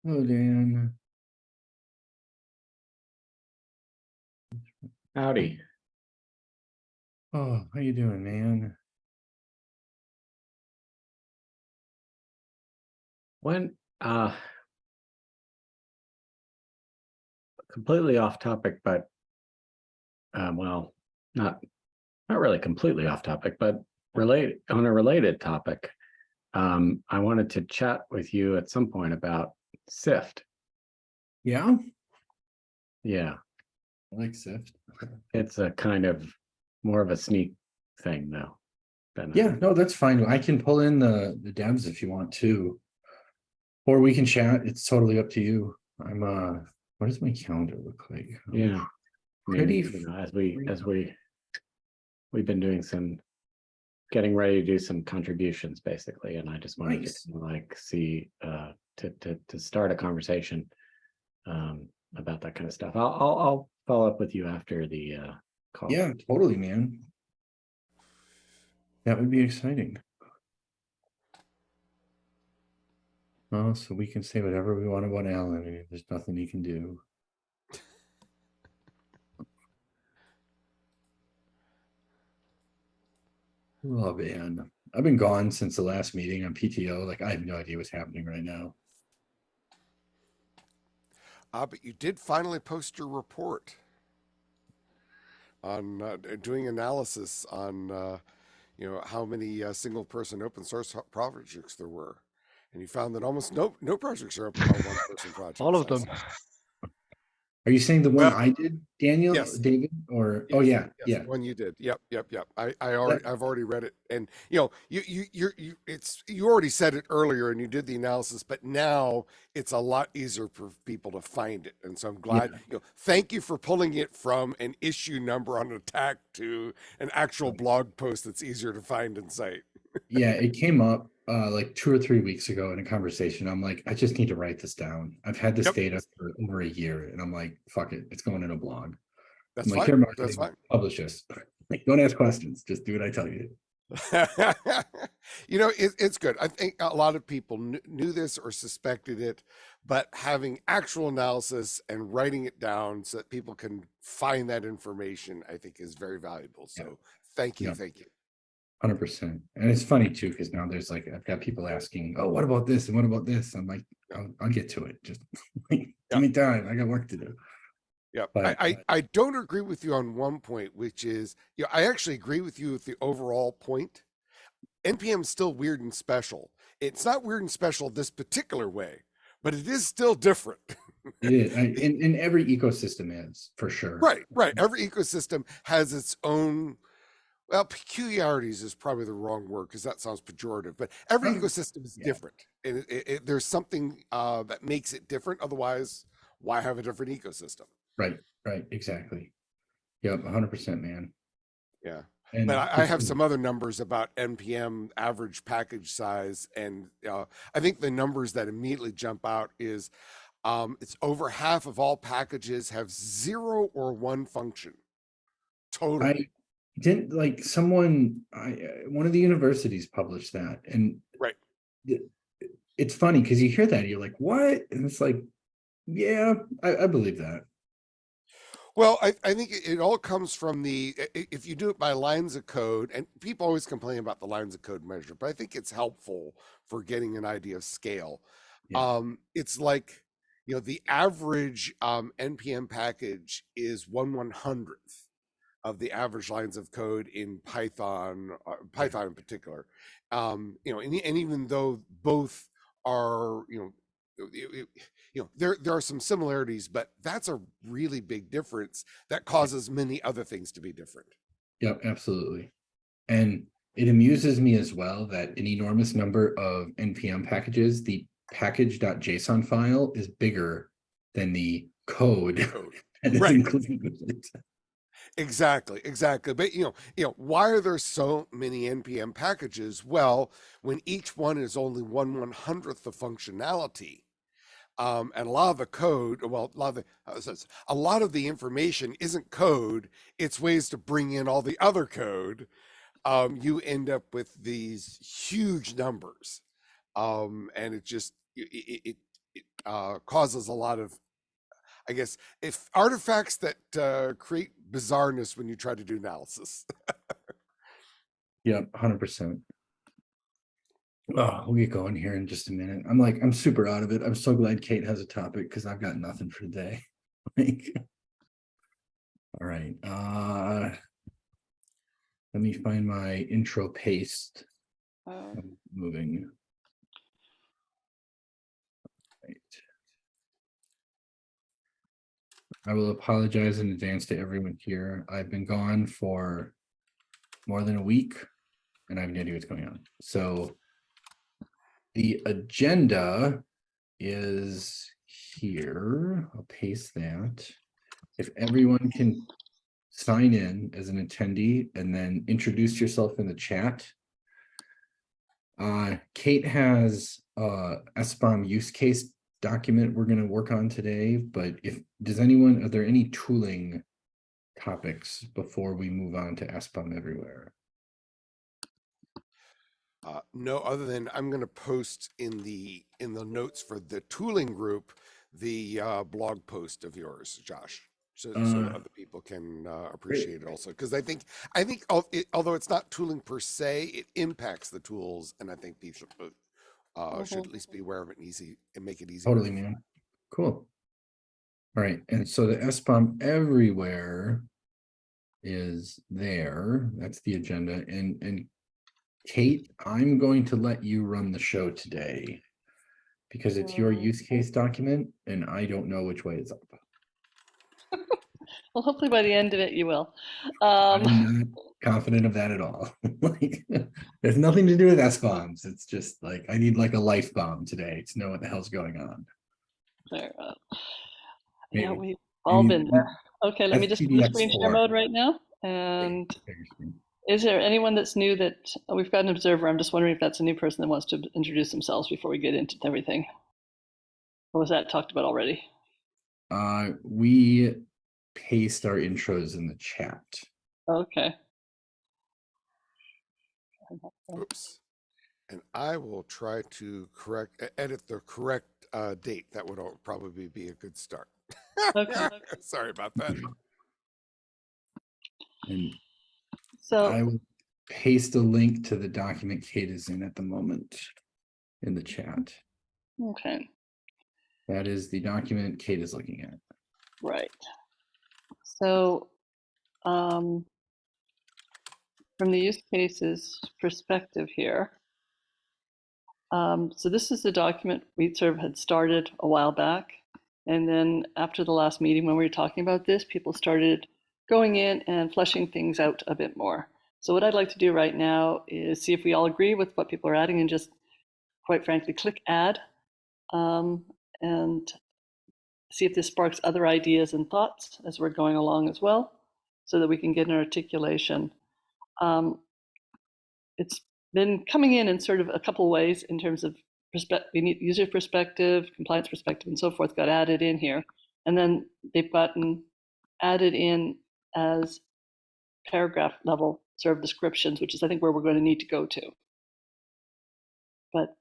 Hello, Dan. Howdy. Oh, how you doing, man? When completely off topic, but well, not really completely off topic, but related on a related topic. I wanted to chat with you at some point about SIFT. Yeah, Yeah, I like Sift. it's a kind of more of a sneak thing though. Yeah, no, that's fine. I can pull in the devs if you want to, or we can chat. It's totally up to you. What does my calendar look like? Yeah. I mean, Pretty we've been doing some getting ready to do some contributions basically, and I just wanted nice. to like see to start a conversation about that kind of stuff. I'll follow up with you after the call. Yeah, totally, man. That would be exciting. Oh, so we can say whatever we want about Alan. I mean, there's nothing he can do. Oh man, I've been gone since the last meeting on PTO. Like, I have no idea what's happening right now. But you did finally post your report on doing analysis on how many single person open source projects there were, and you found that almost no projects are one person projects. All of them. Are you saying the one Well, I did, Daniel, yes. David, or Yes, oh yeah, yes, yeah. the one you did. Yep. I've already read it, and you already said it earlier, and you did the analysis, but now it's a lot easier for people to find it, and so I'm glad. Thank you for pulling it from an issue number on attack to an actual blog post that's easier to find and cite. Yeah, it came up like 2 or 3 weeks ago in a conversation. I'm like, I just need to write this down. I've had this Yep. data for over a year, and I'm like, fuck it, it's going in a blog. That's I'm like, fine. here, marketing, That's fine. publish this. Like, don't ask questions, just do what I tell you. It's good. I think a lot of people knew this or suspected it, but having actual analysis and writing it down so that people can find that information, I think, is very valuable. So thank you. 100%. And it's funny too, because now there's like, I've got people asking, oh, what about this and what about this? I'm like, I'll get to it. Just give me time. I got work to do. Yeah, But I don't agree with you on one point, which is, I actually agree with you with the overall point. NPM is still weird and special. It's not weird and special this particular way, but it is still different. it is. In every ecosystem is, for sure. Right. Every ecosystem has its own, well, peculiarities is probably the wrong word because that sounds pejorative, but every ecosystem is different. And there's something that makes it different. Otherwise, why have a different ecosystem? Right, exactly. Yep, 100%, man. Yeah. And but I have some other numbers about NPM average package size. And I think the numbers that immediately jump out is it's over half of all packages have 0 or 1 function. Total. I didn't like one of the universities published that. And right. It's funny because you hear that, you're like, what? And it's like, yeah, I believe that. Well, I think it all comes from if you do it by lines of code, and people always complain about the lines of code measure, but I think it's helpful for getting an idea of scale. Yeah. It's like, the average NPM package is 1/100th of the average lines of code in Python in particular. And even though both are, there are some similarities, but that's a really big difference that causes many other things to be different. Yep, absolutely. And it amuses me as well that an enormous number of NPM packages, the package.json file is bigger than the code that is included with it. Exactly. But why are there so many NPM packages? Well, when each one is only 1/100th of functionality, and a lot of the code, well, a lot of the information isn't code; it's ways to bring in all the other code. You end up with these huge numbers, and it just causes a lot of, I guess, if artifacts that create bizarreness when you try to do analysis. Yep, 100%. Oh, we'll get going here in just a minute. I'm super out of it. I'm so glad Kate has a topic because I've got nothing for today. Like, all right. Let me find my intro paste. I'm moving. Right. I will apologize in advance to everyone here. I've been gone for more than a week and I have no idea what's going on. So the agenda is here. I'll paste that. If everyone can sign in as an attendee and then introduce yourself in the chat. Kate has SBOM use case document we're going to work on today, but are there any tooling topics before we move on to SBOM everywhere? No, other than I'm going to post in the notes for the tooling group the blog post of yours, Josh, so that other people can appreciate it also. Because I think although it's not tooling per se, it impacts the tools, and I think people should at least be aware of it and make it easy. Totally, man. Cool. All right, and so the SBOM everywhere is there. That's the agenda, and Kate, I'm going to let you run the show today because it's your use case document and I don't know which way it's up. Well, hopefully by the end of it, you will. I'm not confident of that at all. Like, there's nothing to do with SBOMs. It's just like, I need like a life bomb today to know what the hell's going on. There, Maybe. yeah, we've all been there. Okay, let me just SPDX screen share 4. mode right now. And is there anyone that's new that we've got an observer? I'm just wondering if that's a new person that wants to introduce themselves before we get into everything. Or was that talked about already? We paste our intros in the chat. Okay. Oops. And I will try to edit the correct date. That would probably be a good start. Okay. Sorry about that. And So I will paste a link to the document Kate is in at the moment in the chat. okay, That is the document Kate is looking at. right. So from the use cases perspective here, so this is the document we sort of had started a while back. And then after the last meeting when we were talking about this, people started going in and fleshing things out a bit more. So what I'd like to do right now is see if we all agree with what people are adding and just, quite frankly, click add and see if this sparks other ideas and thoughts as we're going along as well, so that we can get an articulation. It's been coming in sort of a couple ways in terms of user perspective, compliance perspective, and so forth got added in here. And then they've gotten added in as paragraph level sort of descriptions, which is I think where we're going to need to go to. But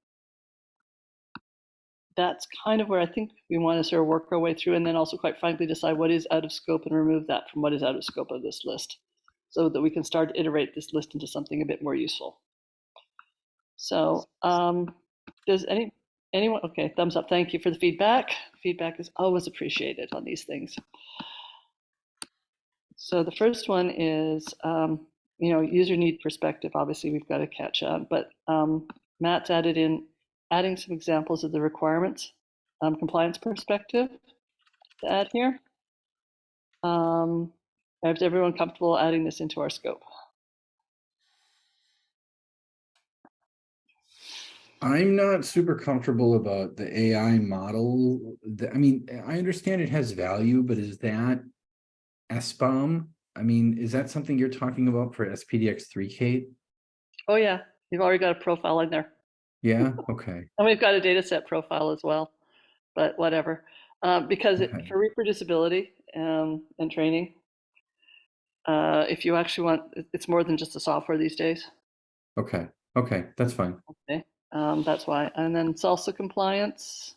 that's kind of where I think we want to sort of work our way through, and then also quite frankly decide what is out of scope and remove that from what is out of scope of this list, so that we can start to iterate this list into something a bit more useful. So does anyone, okay, thumbs up, thank you for the feedback. Feedback is always appreciated on these things. So the first one is, user need perspective. Obviously we've got to catch up, but Matt's adding some examples of the requirements, compliance perspective to add here. Is everyone comfortable adding this into our scope? I'm not super comfortable about the AI model. I mean, I understand it has value, but is that SBOM? I mean, is that something you're talking about for SPDX3, Kate? Oh yeah, you've already got a profile in there. Yeah, okay. And we've got a data set profile as well, but whatever. Because for reproducibility and training, if you actually want, it's more than just the software these days. Okay, that's fine. Okay, that's why. And then it's also compliance.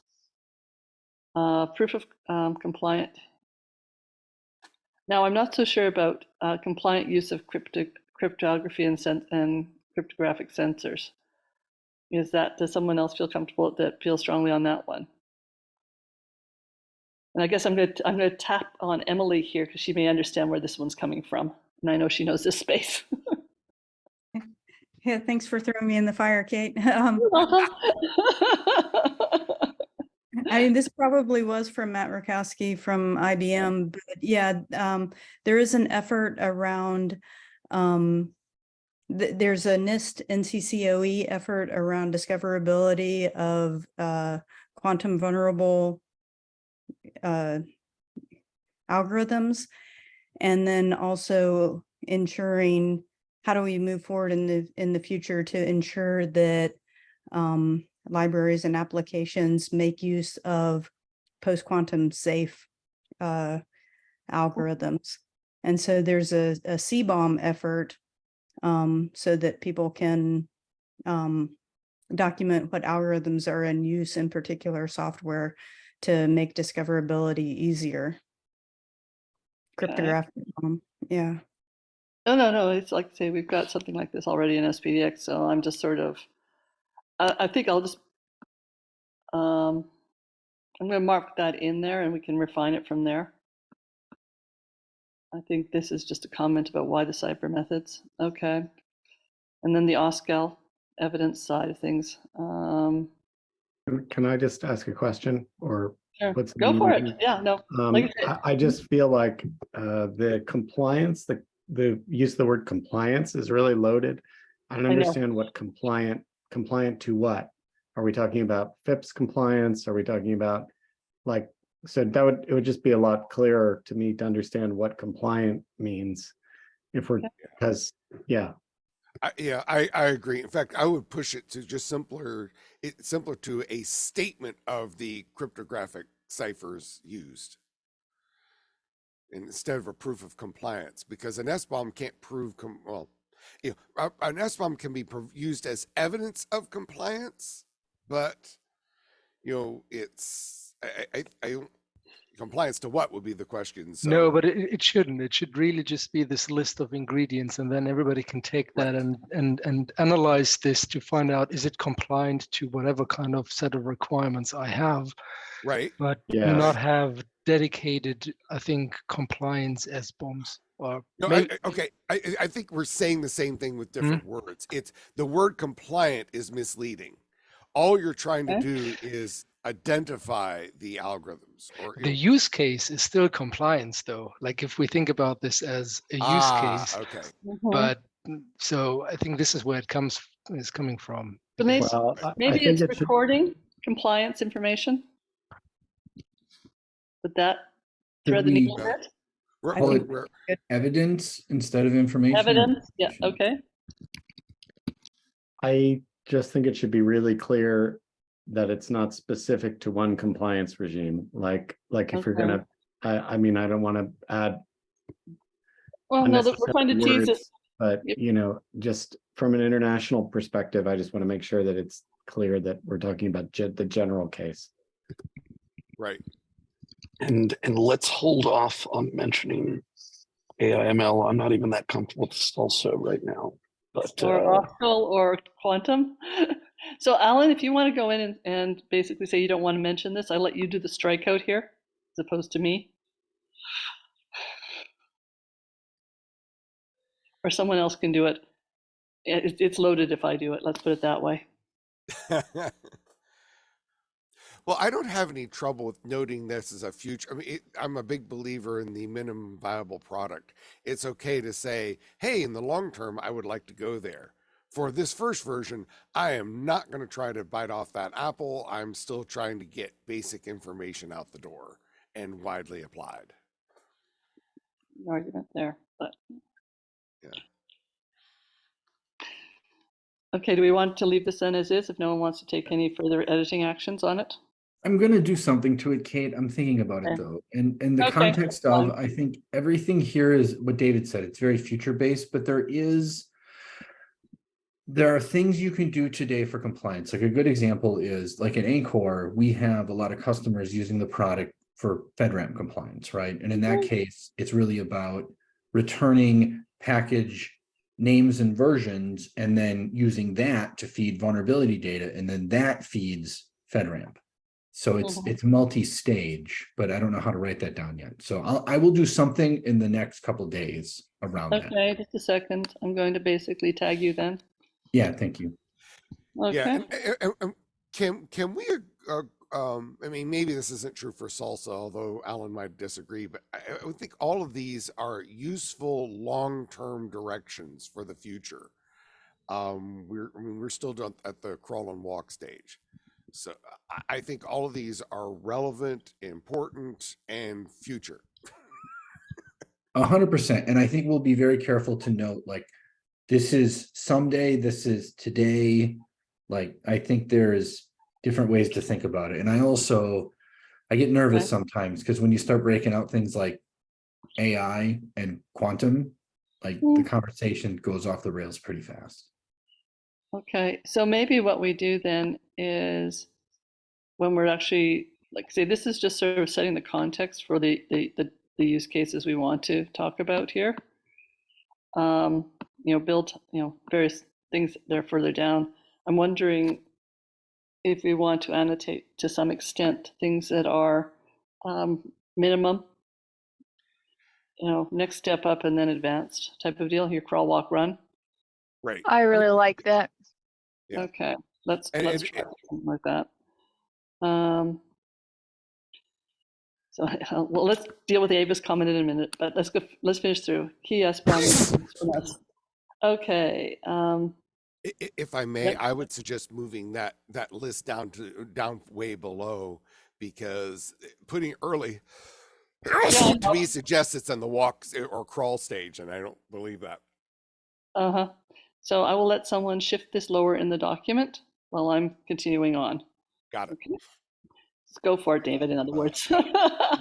Proof of compliant. Now, I'm not so sure about compliant use of cryptography and cryptographic sensors. Does someone else feel comfortable that feels strongly on that one? And I guess I'm gonna tap on Emily here because she may understand where this one's coming from, and I know she knows this space. Yeah, thanks for throwing me in the fire, Kate. You're welcome. I mean, this probably was from Matt Rakowski from IBM, but yeah, there is an effort around, there's a NIST NCCOE effort around discoverability of quantum vulnerable algorithms, and then also ensuring how do we move forward in the future to ensure that libraries and applications make use of post-quantum safe algorithms. And so there's a CBOM effort so that people can document what algorithms are in use in particular software to make discoverability easier. Cryptographic, yeah. No. It's like, say, we've got something like this already in SPDX, so I'm just sort of, I think I'll just, I'm going to mark that in there and we can refine it from there. I think this is just a comment about why the cipher methods. Okay. And then the OSCAL evidence side of things. Can I just ask a question or Sure. put Go for it. something? Yeah, no. Like I said, I just feel like the compliance, the use of the word compliance is really loaded. I don't I know. understand what compliant to what? Are we talking about FIPS compliance? Are we talking about like, so it would just be a lot clearer to me to understand what compliant means if we're, because yeah. I agree. In fact, I would push it to just simpler to a statement of the cryptographic ciphers used instead of a proof of compliance, because an SBOM can't prove an SBOM can be used as evidence of compliance, but it's I compliance to what would be the question. So, no, but it shouldn't. It should really just be this list of ingredients, and then everybody can take that and analyze this to find out, is it compliant to whatever kind of set of requirements I have, right. but Yeah. not have dedicated, I think, compliance SBOMs. Or No, maybe, I think we're saying the same thing with different words. It's the word compliant is misleading. All you're trying to do is identify the algorithms, or the use case is still compliance, though. Like if we think about this as a use case, okay. but so I think this is where is coming from. So maybe, Well, maybe it's recording compliance information. Would that thread the needle a bit? Evidence instead of information. Evidence, yeah, okay. I just think it should be really clear that it's not specific to one compliance regime. Like if you're gonna, I mean, I don't want to add. Well, no, we're trying to tease this. But just from an international perspective, I just want to make sure that it's clear that we're talking about the general case. Right. And let's hold off on mentioning AI/ML. I'm not even that comfortable with this also right now. But or OSCAL or quantum. So Alan, if you want to go in and basically say you don't want to mention this, I let you do the strikeout here as opposed to me. Or someone else can do it. It's loaded if I do it. Let's put it that way. Well, I don't have any trouble with noting this as a future. I mean, I'm a big believer in the minimum viable product. It's okay to say, hey, in the long term, I would like to go there. For this first version, I am not going to try to bite off that apple. I'm still trying to get basic information out the door and widely applied. No argument there, but yeah. Okay, do we want to leave this then as is if no one wants to take any further editing actions on it? I'm going to do something to it, Kate. I'm thinking about it though. And in the context of, I think everything here is what David said. It's very future based, but there is There are things you can do today for compliance. Like a good example is like at Anchor, we have a lot of customers using the product for FedRAMP compliance, right? And in that case, it's really about returning package names and versions and then using that to feed vulnerability data, and then that feeds FedRAMP. So it's multi-stage, but I don't know how to write that down yet. So I will do something in the next couple of days around that. Okay, just a second. I'm going to basically tag you then. Yeah, thank you. Okay. Yeah, and can we? I mean, maybe this isn't true for salsa, although Alan might disagree. But I would think all of these are useful long-term directions for the future. We're still done at the crawl and walk stage, so I think all of these are relevant, important, and future. 100%. And I think we'll be very careful to note, like, this is someday, this is today. Like, I think there's different ways to think about it. And I get nervous sometimes because when you start breaking out things like AI and quantum, like the conversation goes off the rails pretty fast. Okay, so maybe what we do then is when we're actually, like, say, this is just sort of setting the context for the use cases we want to talk about here. Build, various things there further down. I'm wondering if we want to annotate to some extent things that are minimum, next step up and then advanced type of deal here, crawl, walk, run. Right. I really like that. Yeah. Okay, let's try something like that. So well, let's deal with the Avis comment in a minute, but let's finish through. Key SBOM. Okay. If I may, I would suggest moving that list down way below, because putting early to me suggests it's on the walk or crawl stage, and I don't believe that. So I will let someone shift this lower in the document while I'm continuing on. Got it. Okay. Let's go for it, David, in other words.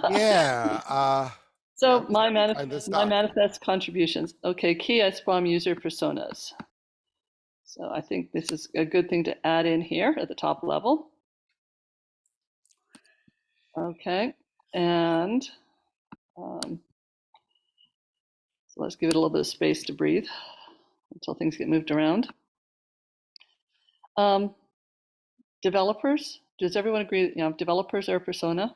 Yeah. So my manifest contributions. Okay, key SBOM user personas. So I think this is a good thing to add in here at the top level. Okay, and so let's give it a little bit of space to breathe until things get moved around. Developers, does everyone agree that developers are a persona?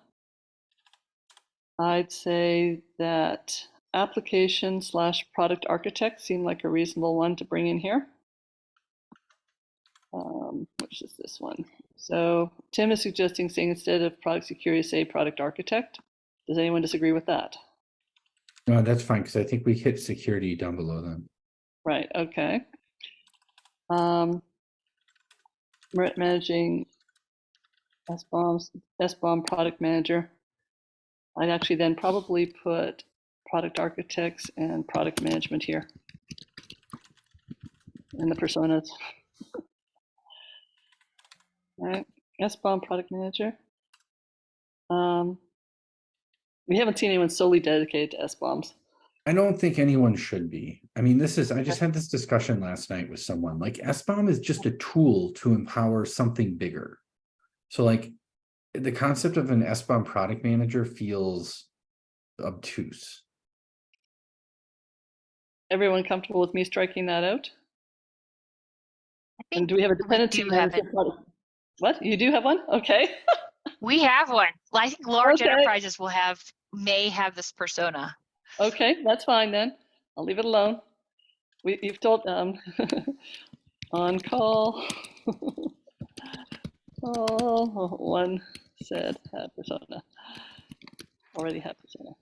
I'd say that application/product architect seem like a reasonable one to bring in here. Which is this one. So Tim is suggesting saying instead of product security, say product architect. Does anyone disagree with that? No, that's fine, because I think we hit security down below them. Right, okay. Managing SBOM product manager. I'd actually then probably put product architects and product management here in the personas. All right, SBOM product manager. We haven't seen anyone solely dedicated to SBOMs. I don't think anyone should be. I mean, I just had this discussion last night with someone. Like, SBOM is just a tool to empower something bigger. So, like, the concept of an SBOM product manager feels obtuse. Everyone comfortable with me striking that out? I think And do we have a dependency manager? What? You do have one? Okay. we have one. Well, I think large Okay. enterprises may have this persona. Okay, that's fine then. I'll leave it alone. You've told on call. Oh, one said had persona. Already had persona.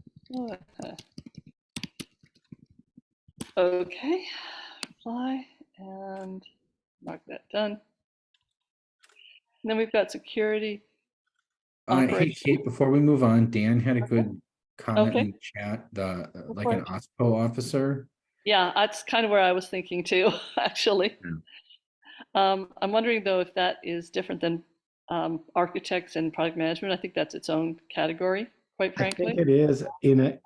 Okay, reply and mark that done. And then we've got security. Hey, Kate, before we move on, Dan had a good comment Okay. in the chat, like an OSPO officer. Yeah, that's kind of where I was thinking too, actually. I'm wondering though if that is different than architects and product management. I think that's its own category, quite frankly. I think it is in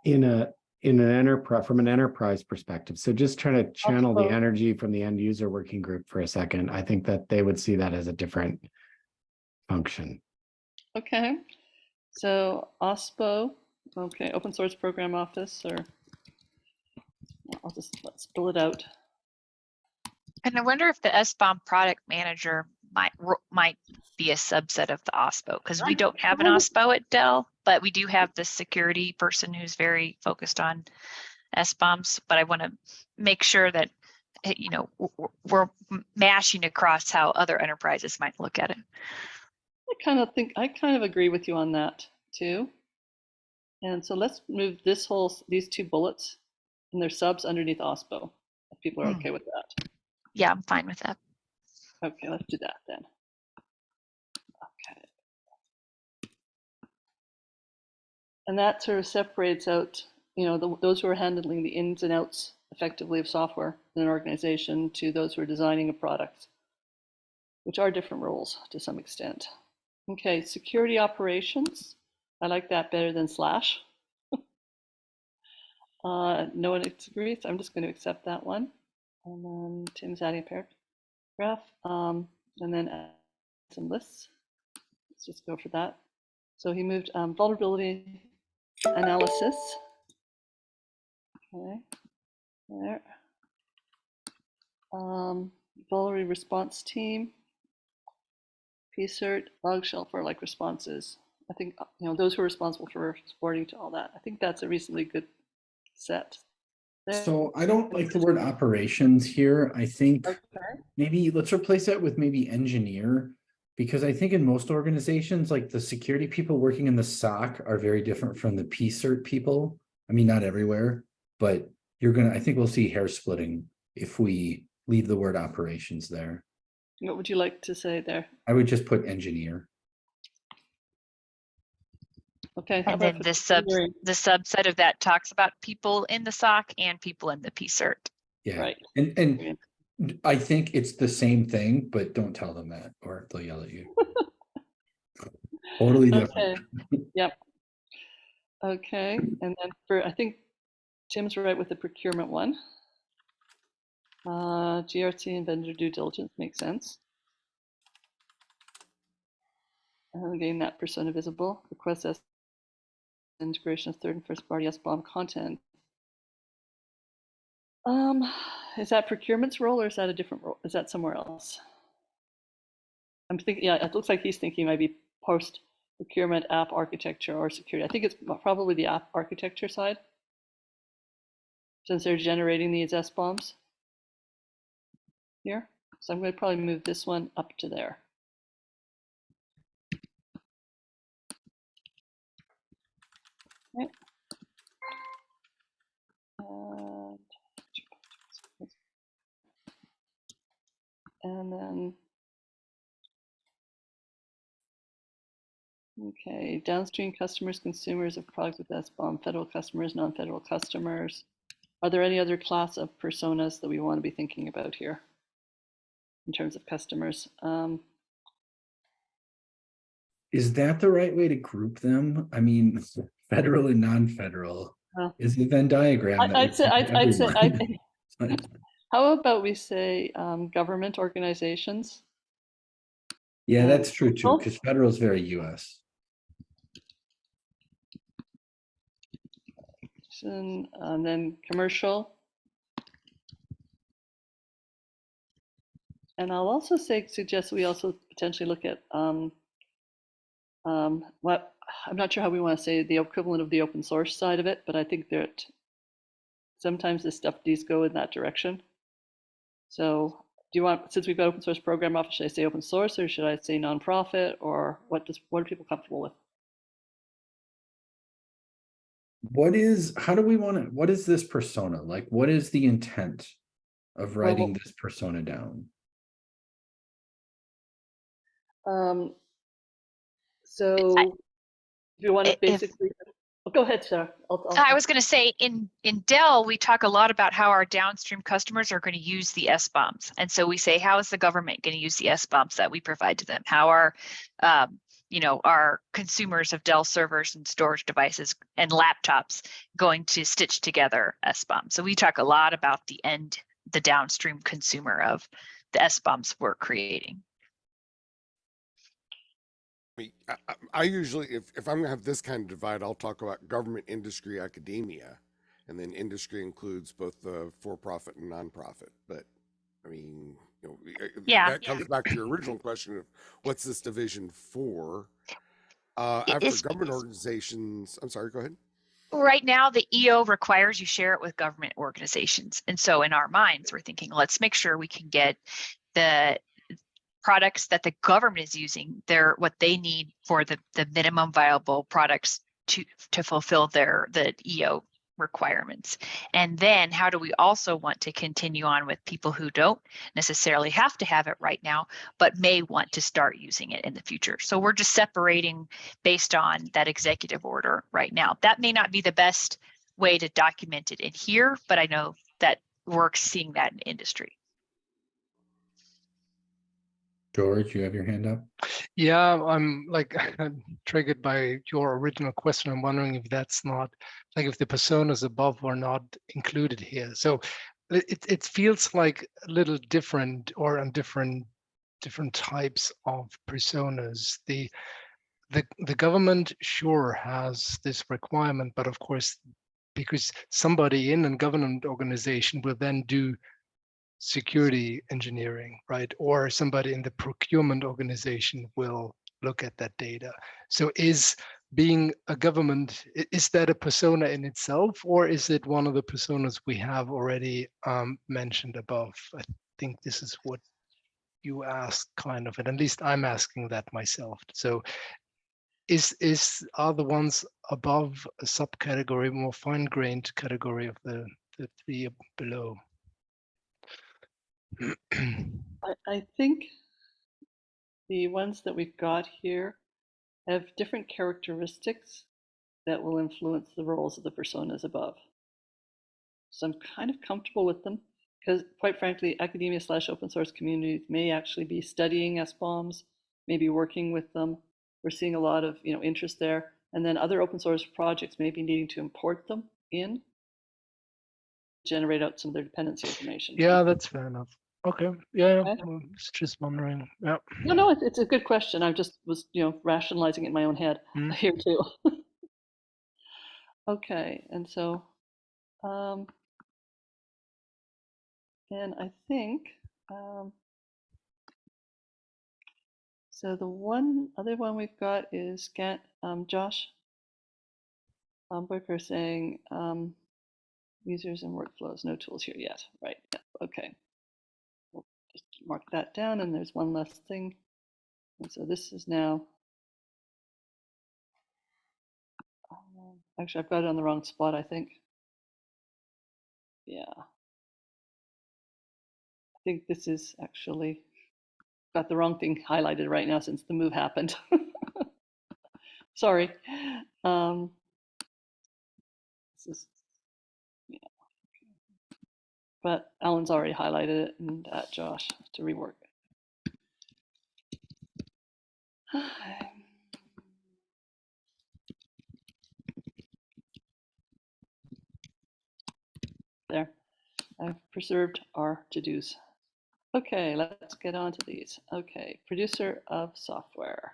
in an enterprise, from an enterprise perspective. So just trying to channel the OSPO. energy from the end user working group for a second. I think that they would see that as a different function. Okay, so OSPO, okay, Open Source Program Office, or let's spill it out. And I wonder if the SBOM product manager might be a subset of the OSPO, because we don't have an OSPO at Dell, but we do have the security person who's very focused on SBOMs. But I want to make sure that, you know, we're mashing across how other enterprises might look at it. I kind of agree with you on that too. And so let's move these two bullets and their subs underneath OSPO, if people are okay with that. Yeah, I'm fine with that. Okay, let's do that then. Okay. And that sort of separates out, you know, those who are handling the ins and outs effectively of software in an organization to those who are designing a product, which are different roles to some extent. Okay, security operations. I like that better than slash. No one agrees. I'm just going to accept that one. And then Tim's adding a paragraph. And then add some lists. Let's just go for that. So he moved vulnerability analysis. Okay, there. Vulnerability response team. PCERT, log shelf for like responses. I think, you know, those who are responsible for supporting to all that. I think that's a reasonably good set. There. So I don't like the word operations here. I think Okay. maybe let's replace that with maybe engineer, because I think in most organizations, like the security people working in the SOC are very different from the PCERT people. I mean, not everywhere, but I think we'll see hair splitting if we leave the word operations there. What would you like to say there? I would just put engineer. Okay. How And then about the subset of that talks about people in the SOC and people in the PCERT. Yeah. Right. And I think it's the same thing, but don't tell them that or they'll yell at you. Totally different. Okay. Yep. Okay. And then I think Tim's right with the procurement one. GRC and vendor due diligence makes sense. Again, that persona visible. Request as integration of third and first party SBOM content. Is that procurement's role or is that a different role? Is that somewhere else? I'm thinking, yeah, it looks like he's thinking maybe post procurement app architecture or security. I think it's probably the app architecture side, since they're generating these SBOMs here. So I'm going to probably move this one up to there. Okay. And then, okay, downstream customers, consumers of products with SBOM, federal customers, non-federal customers. Are there any other class of personas that we want to be thinking about here in terms of customers? Is that the right way to group them? I mean, federal and non-federal is the Venn diagram. I'd say, how about we say government organizations? Yeah, that's true too, because federal is very US. And then commercial. And I'll also suggest we also potentially look at what I'm not sure how we want to say the equivalent of the open source side of it, but I think that sometimes this stuff does go in that direction. So do you want, since we've got open source program office, should I say open source or should I say nonprofit, or what are people comfortable with? What is this persona? Like, what is the intent of writing this persona down? So if you want to basically, go ahead, Sarah. I was going to say in Dell, we talk a lot about how our downstream customers are going to use the SBOMs. And so we say, how is the government going to use the SBOMs that we provide to them? How are our consumers of Dell servers and storage devices and laptops going to stitch together SBOM. So we talk a lot about the downstream consumer of the SBOMs we're creating. I usually, if I'm gonna have this kind of divide, I'll talk about government, industry, academia, and then industry includes both the for-profit and nonprofit. But I mean, Yeah. that comes back to your original question of what's this division for? After government organizations, I'm sorry, go ahead. Right now, the EO requires you share it with government organizations. And so in our minds, we're thinking, let's make sure we can get the products that the government is using, what they need for the minimum viable products to fulfill the EO requirements. And then how do we also want to continue on with people who don't necessarily have to have it right now, but may want to start using it in the future. So we're just separating based on that executive order right now. That may not be the best way to document it in here, but I know that we're seeing that in industry. George, you have your hand up? Yeah, I'm like triggered by your original question. I'm wondering if that's not like if the personas above are not included here. So it feels like a little different or on different types of personas. The government sure has this requirement, but of course, because somebody in a government organization will then do security engineering, right? Or somebody in the procurement organization will look at that data. So is being a government, is that a persona in itself, or is it one of the personas we have already mentioned above? I think this is what you asked kind of, and at least I'm asking that myself. So are the ones above a subcategory, more fine-grained category of the three below? I think the ones that we've got here have different characteristics that will influence the roles of the personas above. So I'm kind of comfortable with them because, quite frankly, academia / open source communities may actually be studying SBOMs, maybe working with them. We're seeing a lot of interest there. And then other open source projects may be needing to import them in, generate out some of their dependency information. Yeah, that's fair enough. Okay. Yeah, Okay. it's just wondering. Yeah. No, it's a good question. I just was, rationalizing it in my own head here too. Okay, and so, and I think, so the other one we've got is Josh Booker saying users and workflows, no tools here yet. Right. Yeah. Okay. We'll just mark that down, and there's one last thing. And so this is now. Actually, I've got it on the wrong spot, I think. Yeah. I think this is actually got the wrong thing highlighted right now since the move happened. Sorry. This is, yeah. But Alan's already highlighted it and Josh to rework it. There, I've preserved our to-dos. Okay, let's get on to these. Okay, producer of software.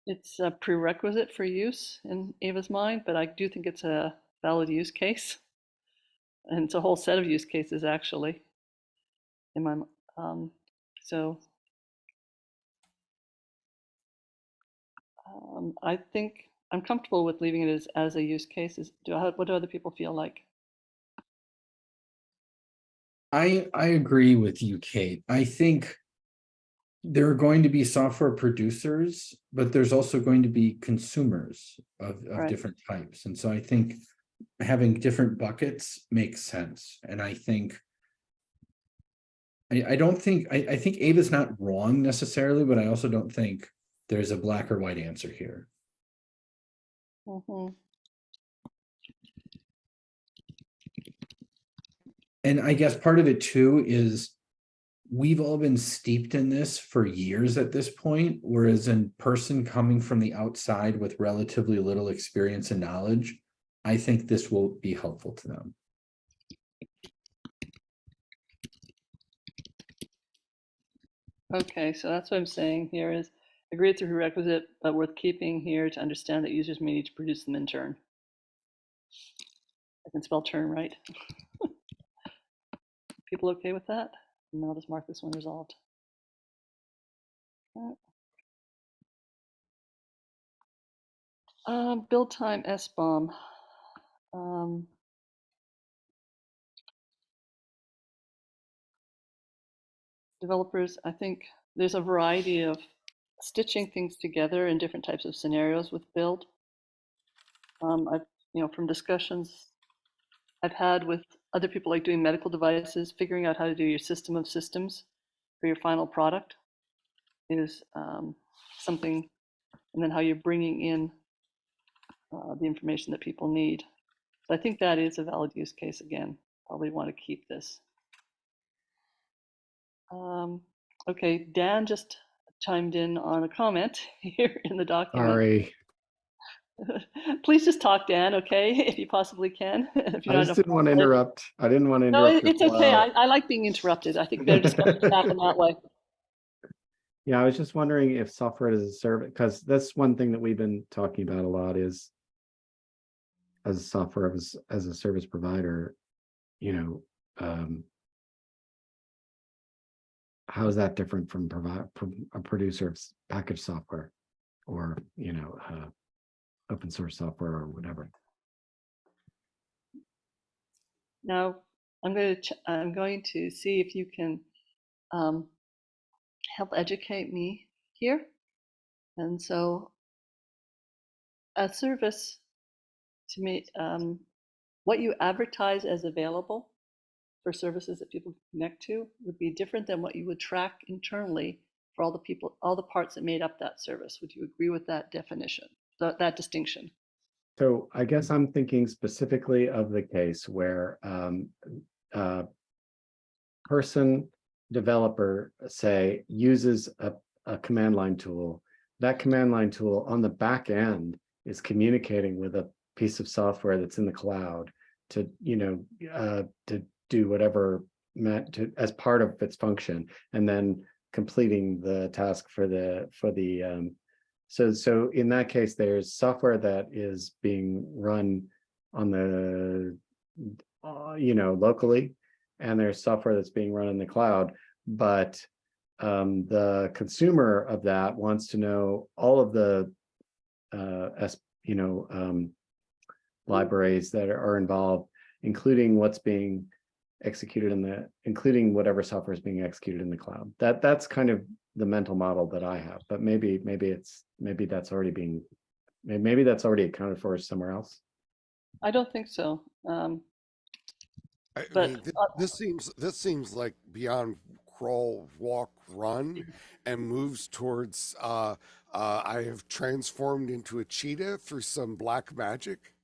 It's a prerequisite for use in Ava's mind, but I do think it's a valid use case. And it's a whole set of use cases actually in my I think I'm comfortable with leaving it as a use case. What do other people feel like? I agree with you, Kate. I think there are going to be software producers, but there's also going to be consumers of Right. different types. And so I think having different buckets makes sense. And I think I think Ava's not wrong necessarily, but I also don't think there's a black or white answer here. Mm-hmm. And I guess part of it too is we've all been steeped in this for years at this point, whereas a person coming from the outside with relatively little experience and knowledge, I think this will be helpful to them. Okay, so that's what I'm saying here is agree it's a prerequisite, but worth keeping here to understand that users may need to produce them in turn. I can spell turn right. People okay with that? And I'll just mark this one resolved. Build time SBOM. Developers, I think there's a variety of stitching things together in different types of scenarios with build. I've, from discussions I've had with other people like doing medical devices, figuring out how to do your system of systems for your final product is something, and then how you're bringing in the information that people need. So I think that is a valid use case again. Probably want to keep this. Okay, Dan just chimed in on a comment here in the document. Sorry, Please just talk, Dan, okay, if you possibly can. If you're I not just didn't want to interrupt. I didn't want to No, interrupt. your it's okay. flow. I like being interrupted. I think better discussions happen that way. Yeah, I was just wondering if software as a service, because that's one thing that we've been talking about a lot is as a software as a service provider, how is that different from a producer of packaged software or, open source software or whatever? Now, I'm going to see if you can help educate me here. And so, a service, to me, what you advertise as available for services that people connect to would be different than what you would track internally for all the parts that made up that service. Would you agree with that definition, that distinction? So I guess I'm thinking specifically of the case where person developer, say, uses a command line tool. That command line tool on the back end is communicating with a piece of software that's in the cloud to do whatever as part of its function, and then completing the task for the so in that case, there's software that is being run on the locally, and there's software that's being run in the cloud, but the consumer of that wants to know all of the libraries that are involved, including what's being executed including whatever software is being executed in the cloud. That's kind of the mental model that I have, but maybe that's already accounted for somewhere else. I don't think so. I But mean, this seems like beyond crawl, walk, run, and moves towards I have transformed into a cheetah through some black magic.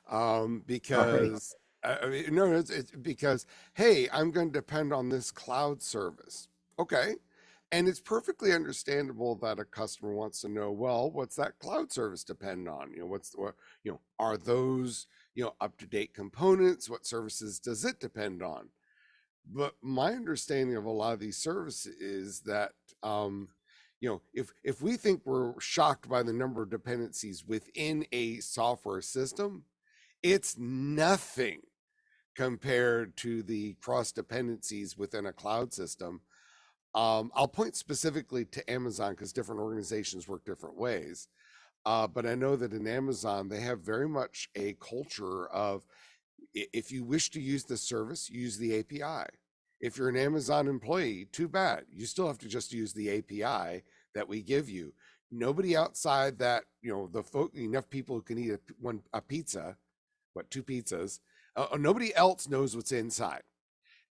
Because I mean, no, it's because, hey, I'm going to depend on this cloud service. Okay. And it's perfectly understandable that a customer wants to know, well, what's that cloud service depend on? Are those, up to date components? What services does it depend on? But my understanding of a lot of these services is that, if we think we're shocked by the number of dependencies within a software system, it's nothing compared to the cross dependencies within a cloud system. I'll point specifically to Amazon because different organizations work different ways. But I know that in Amazon, they have very much a culture of, if you wish to use the service, use the API. If you're an Amazon employee, too bad. You still have to just use the API that we give you. Nobody outside that, enough people who can eat a pizza, two pizzas, nobody else knows what's inside.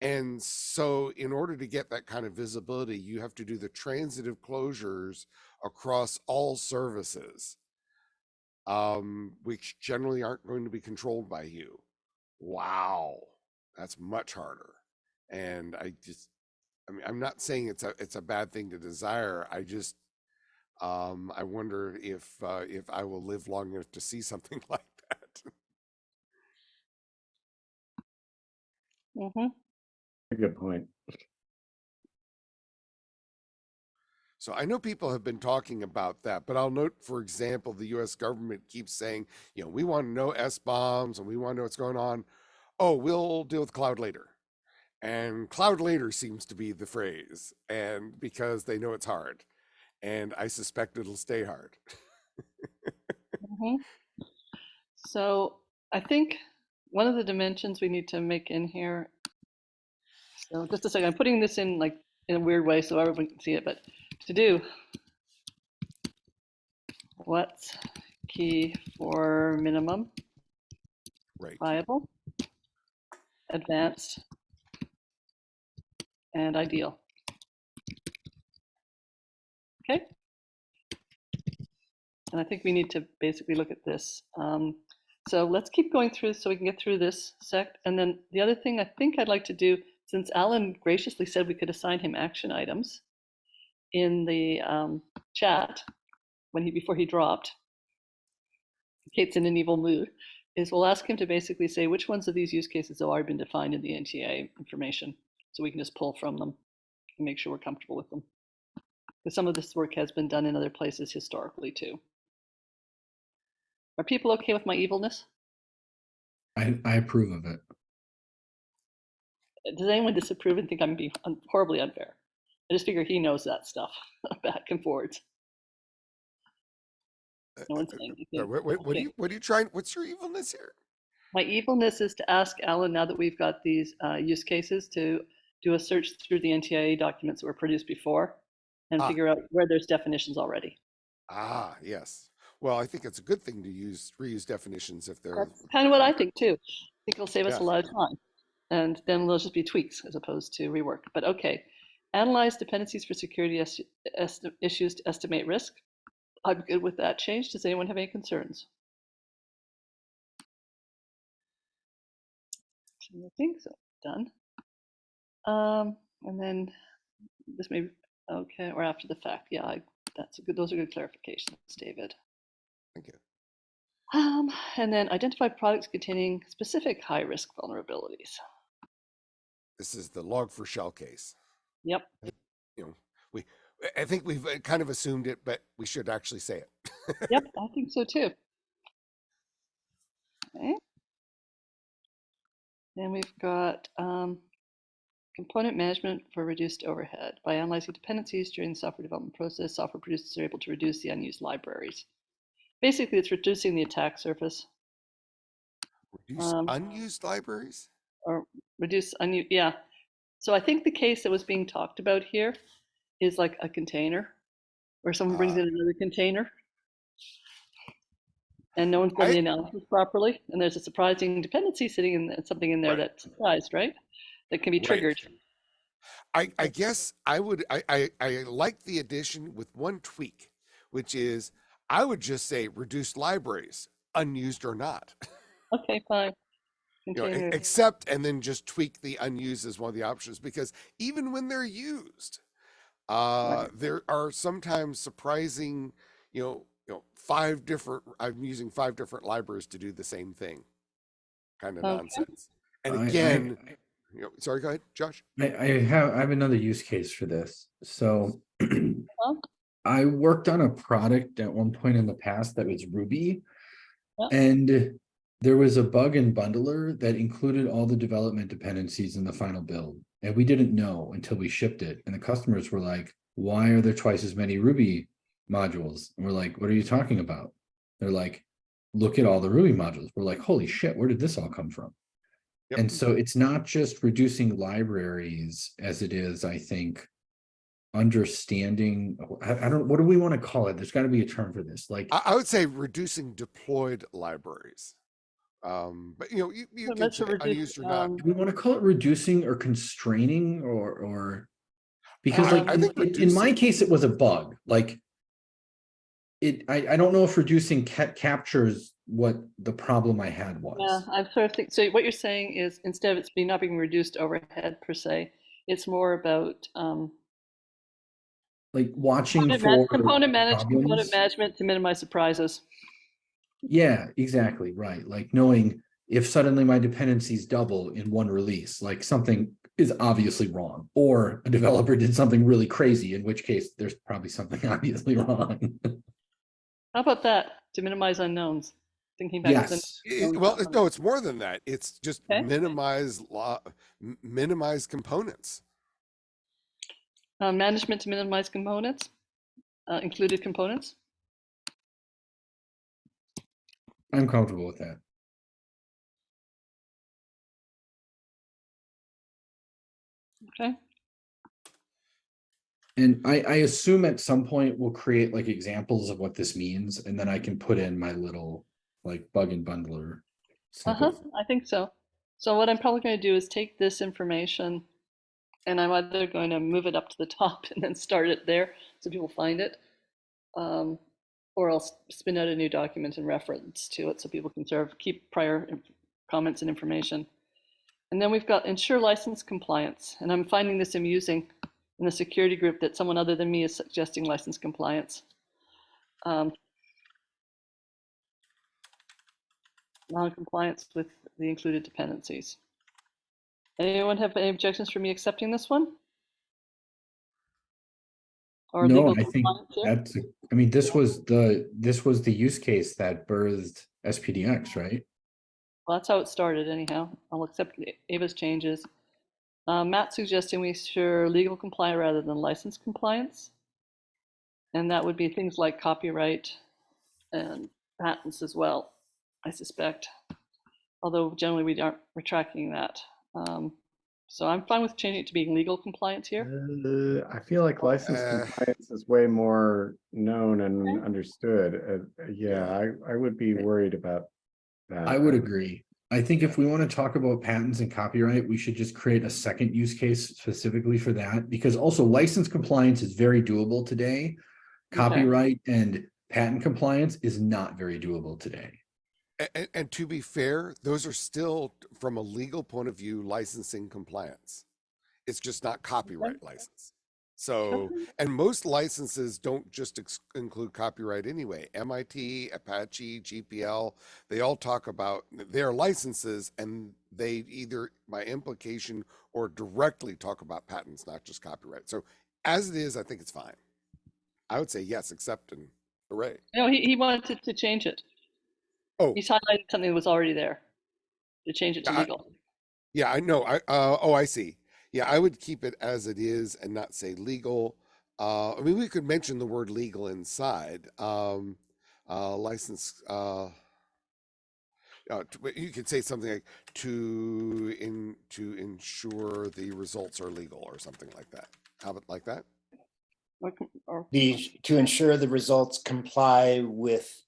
And so in order to get that kind of visibility, you have to do the transitive closures across all services, which generally aren't going to be controlled by you. Wow, that's much harder. And I mean, I'm not saying it's a bad thing to desire. I just I wonder if I will live long enough to see something like that. Mhm. A good point. So I know people have been talking about that, but I'll note, for example, the US government keeps saying, you know, we want to know S-bombs and we want to know what's going on. Oh, we'll deal with cloud later. And cloud later seems to be the phrase, and because they know it's hard. And I suspect it'll stay hard. Mhm. So I think one of the dimensions we need to make in here. So just a second, I'm putting this in like in a weird way so everyone can see it, but to do what's key for minimum, Right. viable, advanced, and ideal. Okay. And I think we need to basically look at this. So let's keep going through so we can get through this sect. And then the other thing I think I'd like to do, since Alan graciously said we could assign him action items in the chat before he dropped, Kate's in an evil mood, is we'll ask him to basically say which ones of these use cases have already been defined in the NTA information, so we can just pull from them and make sure we're comfortable with them. Because some of this work has been done in other places historically too. Are people okay with my evilness? I approve of it. Does anyone disapprove and think I'm being horribly unfair? I just figure he knows that stuff back and forwards. No one's saying anything. What are you trying? What's your evilness here? My evilness is to ask Alan, now that we've got these use cases, to do a search through the NTIA documents that were produced before and figure out where there's definitions already. Ah, yes. Well, I think it's a good thing to reuse definitions if they're. That's kind of what I think too. I think it'll save us Yeah. a lot of time. And then there'll just be tweaks as opposed to rework. But okay, analyze dependencies for security issues to estimate risk. I'm good with that change. Does anyone have any concerns? I think so. Done. And then this may be okay, or after the fact. Yeah, that's a good. Those are good clarifications, David. Thank you. And then identify products containing specific high-risk vulnerabilities. This is the log4shell case. Yep. You know, I think we've kind of assumed it, but we should actually say it. Yep, I think so too. Okay. Then we've got component management for reduced overhead. By analyzing dependencies during the software development process, software producers are able to reduce the unused libraries. Basically, it's reducing the attack surface. Reduce unused libraries? Or reduce unused, yeah. So I think the case that was being talked about here is like a container, where someone brings in another container and no one's done the analysis properly, and there's a surprising dependency sitting in something in there that's surprised, right? That can be triggered. I guess I would I like the addition with one tweak, which is I would just say reduced libraries, unused or not. Okay, fine. You know, except, and then just tweak the unused as one of the options, because even when they're used, there are sometimes surprising, you know, I'm using 5 different libraries to do the same thing, kind of nonsense. And again, you know, sorry, go ahead, Josh. I have another use case for this. So I worked on a product at one point in the past that was Ruby, and there was a bug in Bundler that included all the development dependencies in the final build. And we didn't know until we shipped it. And the customers were like, why are there twice as many Ruby modules? And we're like, what are you talking about? They're like, look at all the Ruby modules. We're like, holy shit, where did this all come from? Yep. And so it's not just reducing libraries as it is, I think, understanding, I don't, what do we want to call it? There's got to be a term for this. Like, I would say reducing deployed libraries. But you know, you can say unused or not. Do we want to call it reducing or constraining or because like I think in my case it was a bug. Like I don't know if reducing captures what the problem I had was. Yeah, I'm sort of think so. What you're saying is instead of it's not being reduced overhead per se, It's more about Like watching for component problems. management to minimize surprises. Yeah, exactly, right. Like knowing if suddenly my dependencies double in one release, like something is obviously wrong, or a developer did something really crazy, in which case there's probably something obviously wrong. How about that? To minimize unknowns. Thinking back to the Yes. Well, no, it's more than that. It's just Okay. minimize components. Management to minimize components, included components. I'm comfortable with that. Okay. And I assume at some point we'll create like examples of what this means, and then I can put in my little like bug and bundler snippet. I think so. So what I'm probably going to do is take this information, and I'm either going to move it up to the top and then start it there so people find it, or I'll spin out a new document and reference to it so people can sort of keep prior comments and information. And then we've got ensure license compliance, and I'm finding this amusing in the security group that someone other than me is suggesting license compliance. Non-compliance with the included dependencies. Anyone have any objections for me accepting this one? Or No, legal I think compliance here? I mean, this was the use case that birthed SPDX, right? Well, that's how it started anyhow. I'll accept Ava's changes. Matt's suggesting we ensure legal compliance rather than license compliance. And that would be things like copyright and patents as well, I suspect. Although generally we're tracking that. So I'm fine with changing it to being legal compliance here. I feel like license compliance is way more known and understood. Yeah, I would be worried about that. I would agree. I think if we want to talk about patents and copyright, we should just create a second use case specifically for that, because also license compliance is very doable today. Copyright and patent compliance is not very doable today. And to be fair, those are still, from a legal point of view, licensing compliance. It's just not copyright license. So, and most licenses don't just include copyright anyway. MIT, Apache, GPL, they all talk about their licenses, and they either by implication or directly talk about patents, not just copyright. So as it is, I think it's fine. I would say yes, accept and hooray. No, he wanted to change it. Oh, he's highlighted something that was already there to change it to legal. Yeah, I know. I see. Yeah, I would keep it as it is and not say legal. I mean, we could mention the word legal inside. License. You could say something like to ensure the results are legal or something like that. Have it like that. To ensure the results comply with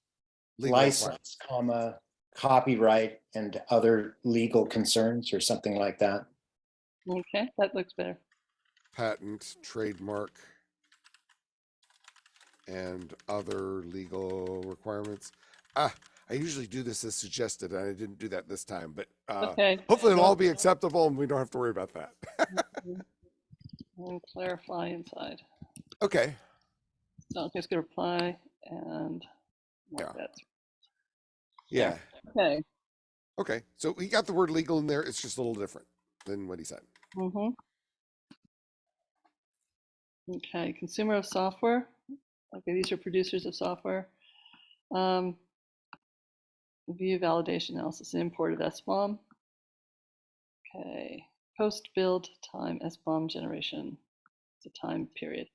Legal license, comma, copyright and other legal concerns or something like that. Okay, that looks better. Patent, trademark, and other legal requirements. I usually do this as suggested, and I didn't do that this time, but hopefully it'll all be acceptable and we don't have to worry about that. And clarify inside. Okay. So I'm just going to reply and yeah. Okay. Okay. So he got the word legal in there. It's just a little different than what he said. Okay. Consumer of software. Okay. These are producers of software. View validation analysis and import of SBOM. Okay. Post build time SBOM generation. It's a time period.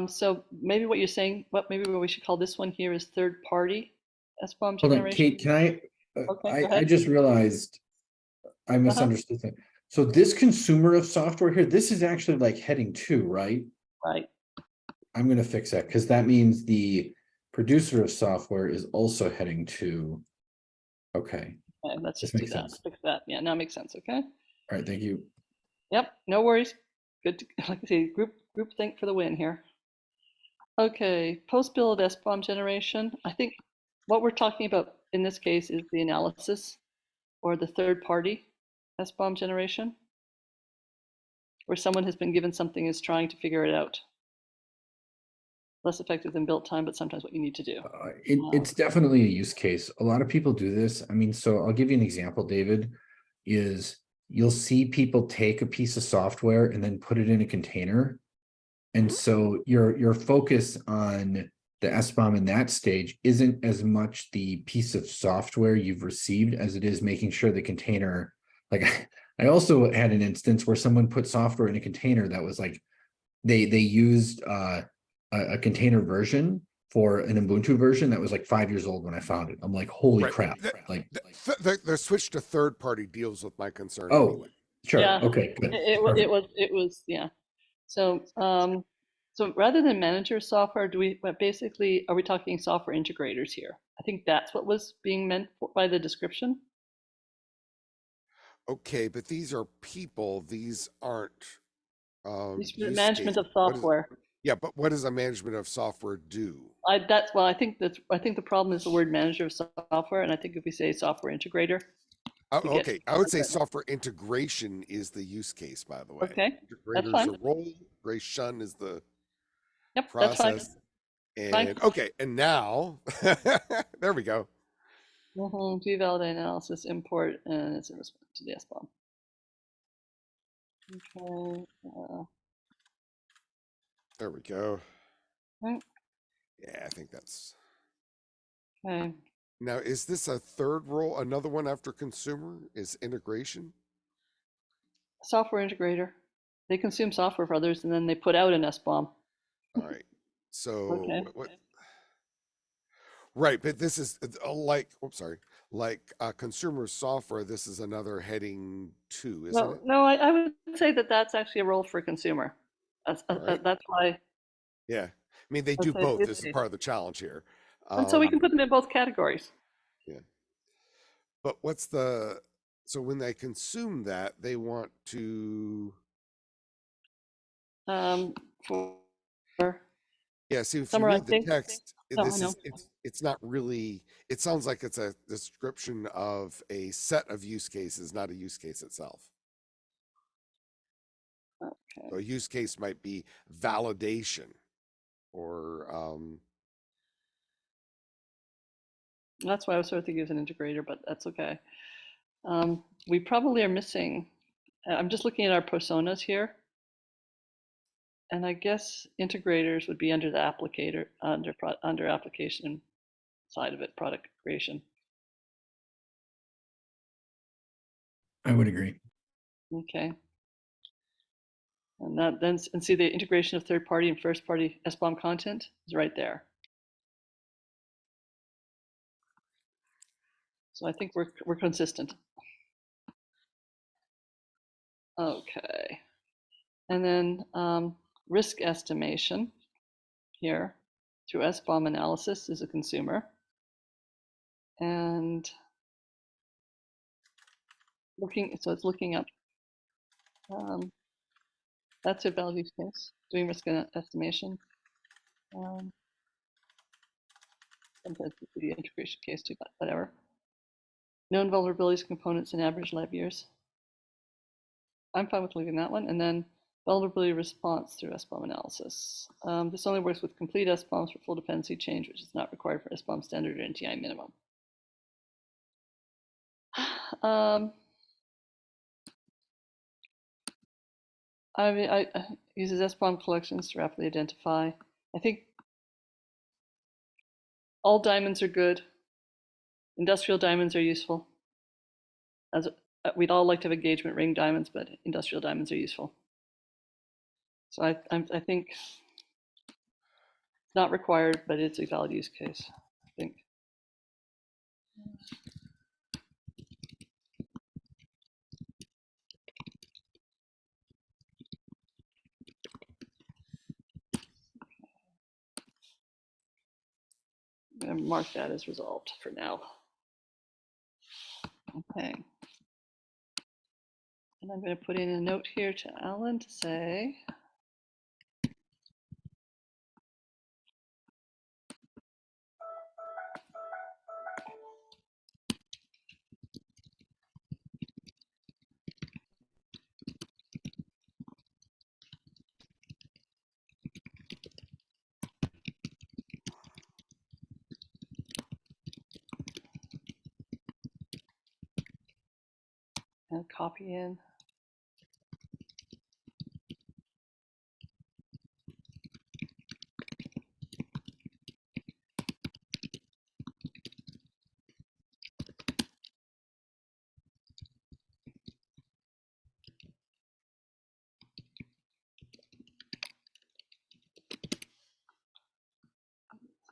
So maybe what you're saying, maybe what we should call this one here is third party SBOM generation. Hold on, Kate, can I? Okay, I just realized I misunderstood that. So this consumer of software here, this is actually like heading 2, right? Right. I'm going to fix that because that means the producer of software is also heading 2. Okay. Let's just do that. Fix that. Yeah, now it makes sense. Okay. All right. Thank you. Yep. No worries. Good. Like I say, group think for the win here. Okay. Post build SBOM generation. I think what we're talking about in this case is the analysis or the third party SBOM generation. where someone has been given something and is trying to figure it out. Less effective than built time, but sometimes what you need to do. It's definitely a use case. A lot of people do this. I mean, so I'll give you an example, David, is you'll see people take a piece of software and then put it in a container. And so your focus on the SBOM in that stage isn't as much the piece of software you've received as it is making sure the container, like I also had an instance where someone put software in a container that was like, they used a container version for an Ubuntu version that was like 5 years old when I found it. I'm like, holy Right. crap. Like, The switch to third party deals with my concern oh, anyway. sure. Yeah, Okay, good. it was, yeah. So, so rather than manager software, but basically, are we talking software integrators here? I think that's what was being meant by the description. Okay, but these are people. These aren't These for use management cases. of software. Yeah, but what does a management of software do? I think the problem is the word manager of software, and I think if we say software integrator. we get Okay, I would say content. software integration is the use case, by the way. Okay, that's Integrator's fine. a role, integration is the Yep, that's fine. process. Fine. And okay, and now there we go. Do validate analysis, import, and it's in response to the SBOM. Okay. There we go. Right. Yeah, I think that's. Okay. Now, is this a third role? Another one after consumer is integration? Software integrator. They consume software for others, and then they put out an SBOM. All right. So Okay. Right, but this is like, oops, sorry, like consumer software. This is another heading too, isn't it? No, I would say that that's actually a role for consumer. Right. That's why. Yeah, I mean they I'd do say both. it This is is. part of the challenge here. And so we can put them in both categories. Yeah. But so when they consume that, they want to. For Yeah, see, if you Summer, I read the think. text, No, I this know. is it's not really. It sounds like it's a description of a set of use cases, not a use case itself. Okay. So a use case might be validation, or That's why I was sort of thinking of an integrator, but that's okay. We probably are missing. I'm just looking at our personas here. And I guess integrators would be under the applicator, under application side of it, product creation. I would agree. Okay. And see the integration of third party and first party SBOM content is right there. So I think we're consistent. Okay. And then risk estimation here through SBOM analysis is a consumer. And so it's looking up. That's a valid use case, doing risk estimation. Sometimes it could be an integration case too, but whatever. Known vulnerabilities, components, and average live years. I'm fine with leaving that one. And then vulnerability response through SBOM analysis. This only works with complete SBOMs for full dependency change, which is not required for SBOM standard or NTI minimum. I mean, I uses SBOM collections to rapidly identify. I think all diamonds are good. Industrial diamonds are useful. As we'd all like to have engagement ring diamonds, but industrial diamonds are useful. So I think it's not required, but it's a valid use case, I think. I'm going to mark that as resolved for now. Okay. And I'm going to put in a note here to Alan to say, and copy in.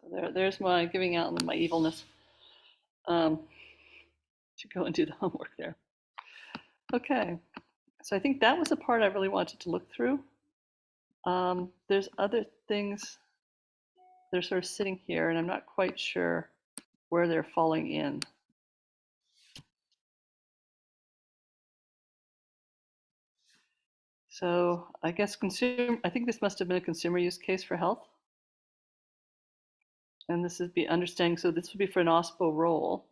So there's my giving out my evilness. To go and do the homework there. Okay, so I think that was the part I really wanted to look through. There's other things that are sort of sitting here, and I'm not quite sure where they're falling in. So I guess I think this must have been a consumer use case for health. And this would be understanding, so this would be for an OSPO role.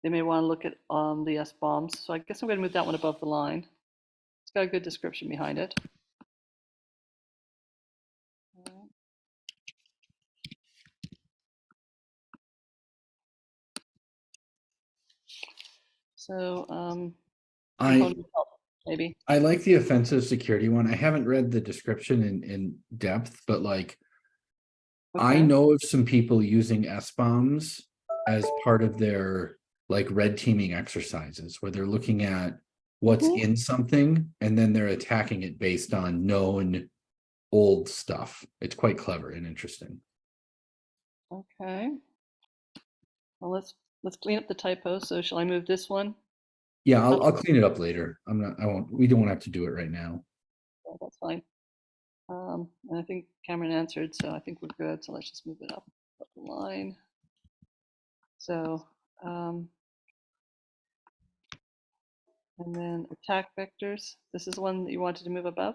They may want to look at the SBOMs. So I guess I'm going to move that one above the line. It's got a good description behind it. So maybe. I like the offensive security one. I haven't read the description in depth, but like I Okay. know of some people using SBOMs as part of their like red teaming exercises where they're looking at what's in something and then they're attacking it based on known old stuff. It's quite clever and interesting. Okay. Well, let's clean up the typos. So shall I move this one? Yeah, I'll clean it up later. We don't have to do it right now. Yeah, that's fine. And I think Cameron answered, so I think we're good. So let's just move it up the line. So, and then attack vectors. This is one that you wanted to move above?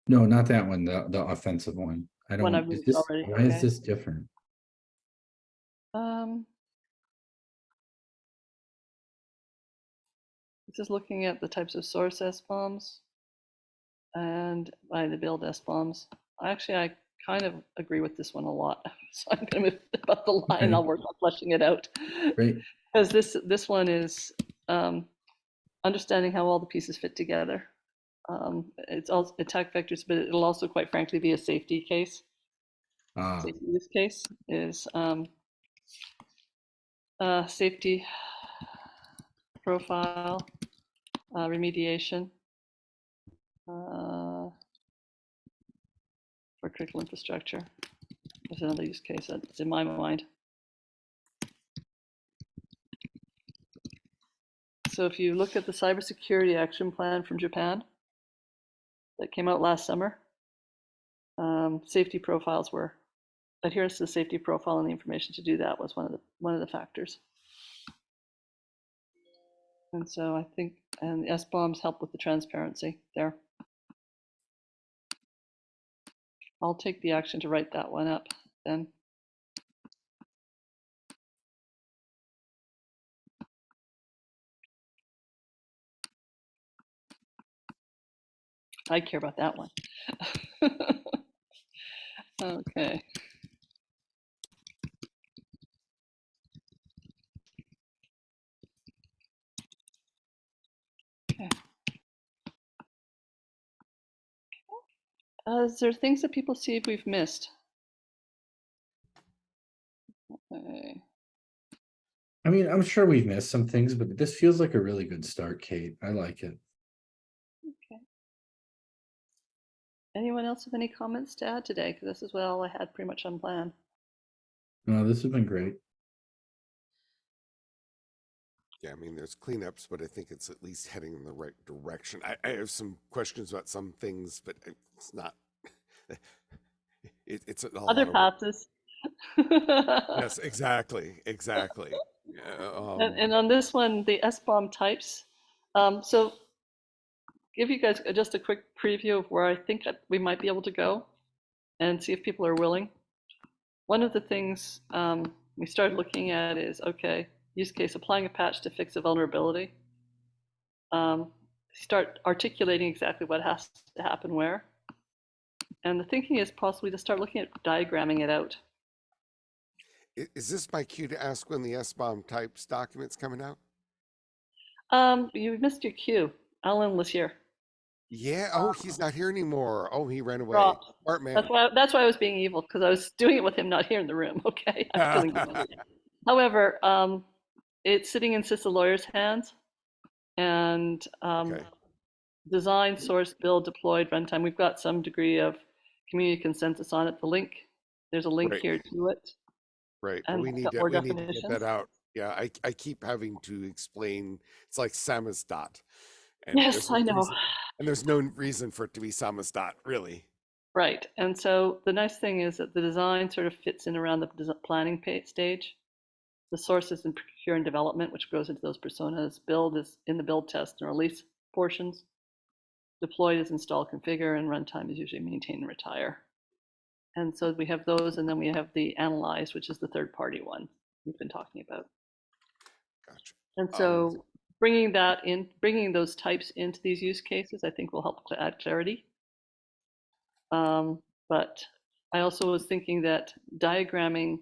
No, not that one, the offensive one. I One I've don't, is moved this, already, why is okay. this different? This is looking at the types of source SBOMs and by the build SBOMs. Actually, I kind of agree with this one a lot. So I'm going to move it above the line. Okay. I'll work on fleshing it out. Great. Because this one is understanding how all the pieces fit together. It's also attack vectors, but it'll also, quite frankly, be a safety case. Safety use case is safety profile, remediation for critical infrastructure. There's another use case that's in my mind. So if you look at the cybersecurity action plan from Japan that came out last summer, safety profiles were adherence to the safety profile, and the information to do that was one of the factors. And so I think, and the SBOMs help with the transparency there. I'll take the action to write that one up then. I care about that one. Okay. Okay. Is there things that people see if we've missed? Okay. I mean, I'm sure we've missed some things, but this feels like a really good start, Kate. I like it. Okay. Anyone else have any comments to add today? Because this is what all I had pretty much unplanned. No, this has been great. Yeah, I mean, there's cleanups, but I think it's at least heading in the right direction. I have some questions about some things, but it's not. It's Other passes. Yes, exactly. And on this one, the SBOM types. So give you guys just a quick preview of where I think we might be able to go and see if people are willing. One of the things we started looking at is, okay, use case, applying a patch to fix a vulnerability. Start articulating exactly what has to happen where. And the thinking is possibly to start looking at diagramming it out. Is this my cue to ask when the SBOM types document's coming out? You missed your cue. Alan was here. Yeah. Oh, he's not here anymore. Oh, he ran away. Dropped. Smart man. That's why I was being evil, because I was doing it with him not here in the room. Okay, I'm feeling guilty. However, it's sitting in CISA lawyer's hands, and Okay. design, source, build, deployed, runtime. We've got some degree of community consensus on it. There's a link Right. here to it. Right. But And we it's need got to more we need to get definitions. that out. Yeah. I keep having to explain. It's like samizdat. And Yes, I know. And there's no reason for it to be samizdat, really. Right. And so the nice thing is that the design sort of fits in around the planning stage. The source is in procure and development, which goes into those personas. Build is in the build, test, and release portions. Deployed is install, configure, and runtime is usually maintain and retire. And so we have those, and then we have the analyze, which is the third party one we've been talking about. Gotcha. And so bringing those types into these use cases, I think will help add clarity. But I also was thinking that diagramming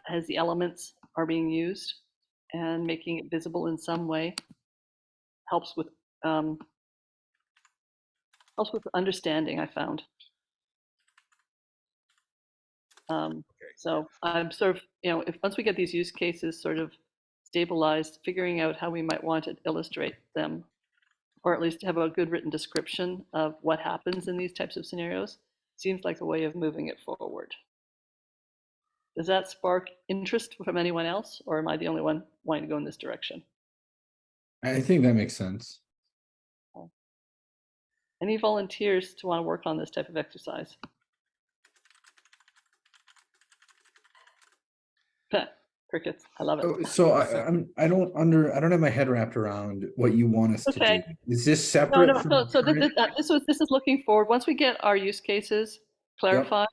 as the elements are being used and making it visible in some way helps with understanding, I found. So I'm sort of, if once we get these use cases sort of stabilized, figuring out how we might want to illustrate them, or at least have a good written description of what happens in these types of scenarios, seems like a way of moving it forward. Does that spark interest from anyone else, or am I the only one wanting to go in this direction? I think that makes sense. Any volunteers to want to work on this type of exercise? Crickets. I love it. So I don't have my head wrapped around what you want us to do. Is this separate? No. So this is looking forward. Once we get our use cases clarified,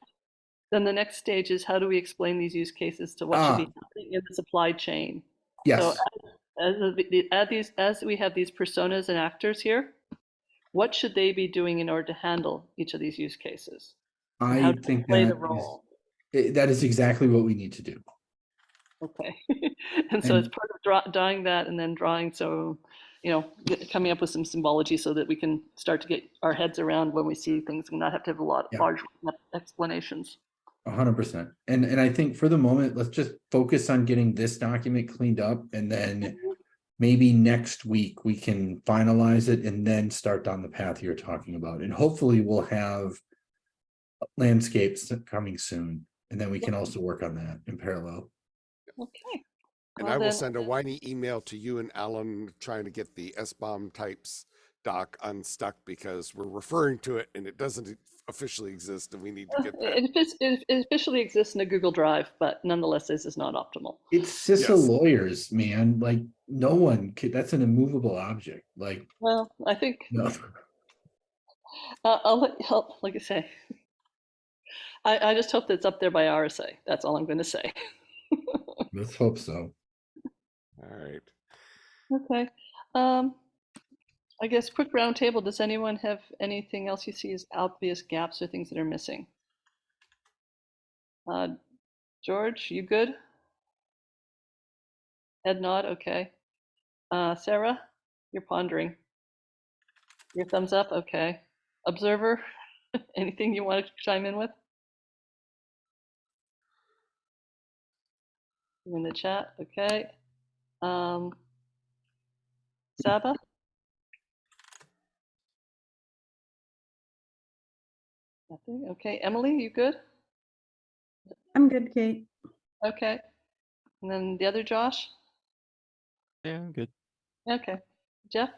then the next stage is how do we explain these use cases to what should be happening in the supply chain. Yes. So as we have these personas and actors here, what should they be doing in order to handle each of these use cases? I think play the role. That is exactly what we need to do. Okay. And so it's part of drawing that and then drawing, so, coming up with some symbology so that we can start to get our heads around when we see things and not have to have a lot of large explanations. 100%. And I think for the moment, let's just focus on getting this document cleaned up, and then maybe next week we can finalize it and then start down the path you're talking about. And hopefully we'll have landscapes coming soon, and then we can also work on that in parallel. Okay. And I will send a whiny email to you and Alan trying to get the SBOM types doc unstuck, because we're referring to it and it doesn't officially exist, and we need to get that. It officially exists in a Google Drive, but nonetheless, this is not optimal. It's CISA lawyers, man. Like, no one could, that's an immovable object. Like, well, I think no. I'll let you help, like I say. I just hope that it's up there by RSA. That's all I'm going to say. Let's hope so. All right. Okay. I guess quick round table. Does anyone have anything else you see as obvious gaps or things that are missing? George, you good? Head nod. Okay. Sarah, you're pondering. Your thumbs up. Okay. Observer, anything you want to chime in with? In the chat. Okay. Saba? Nothing. Okay. Emily, you good? I'm good, Kate. Okay. And then the other Josh? Yeah, I'm good. Okay. Jeff,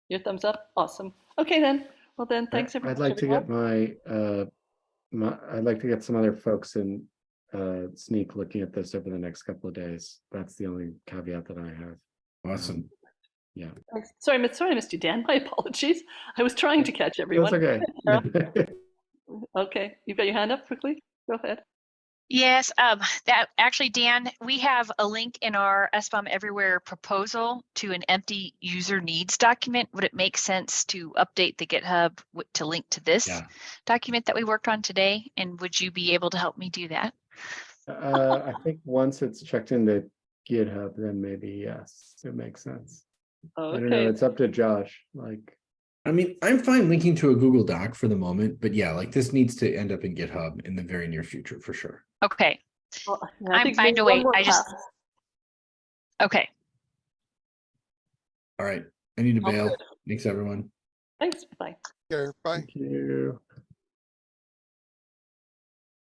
your thumbs up. Awesome. Okay then. Well then, thanks everyone. I'd like to get I'd like to get some other folks in sneak looking at this over the next couple of days. That's the only caveat that I have. Awesome. Yeah. Sorry, I missed you, Dan. My apologies. I was trying to catch everyone. That's okay. Okay, you've got your hand up quickly. Go ahead. Yes, that actually, Dan, we have a link in our SBOM Everywhere proposal to an empty user needs document. Would it make sense to update the GitHub to link to this document that we worked on today? And would you be able to help me do that? I think once it's checked into GitHub, then maybe yes, it makes sense. I don't know, Okay. it's up to Josh, like, I mean, I'm fine linking to a Google Doc for the moment, but yeah, like this needs to end up in GitHub in the very near future for sure. Okay, Well, yeah, I'm think fine maybe to one wait. more I just- pass. okay. All right, I need to Sounds bail. good. Thanks, everyone. Thanks. Bye. Here, bye. thank you.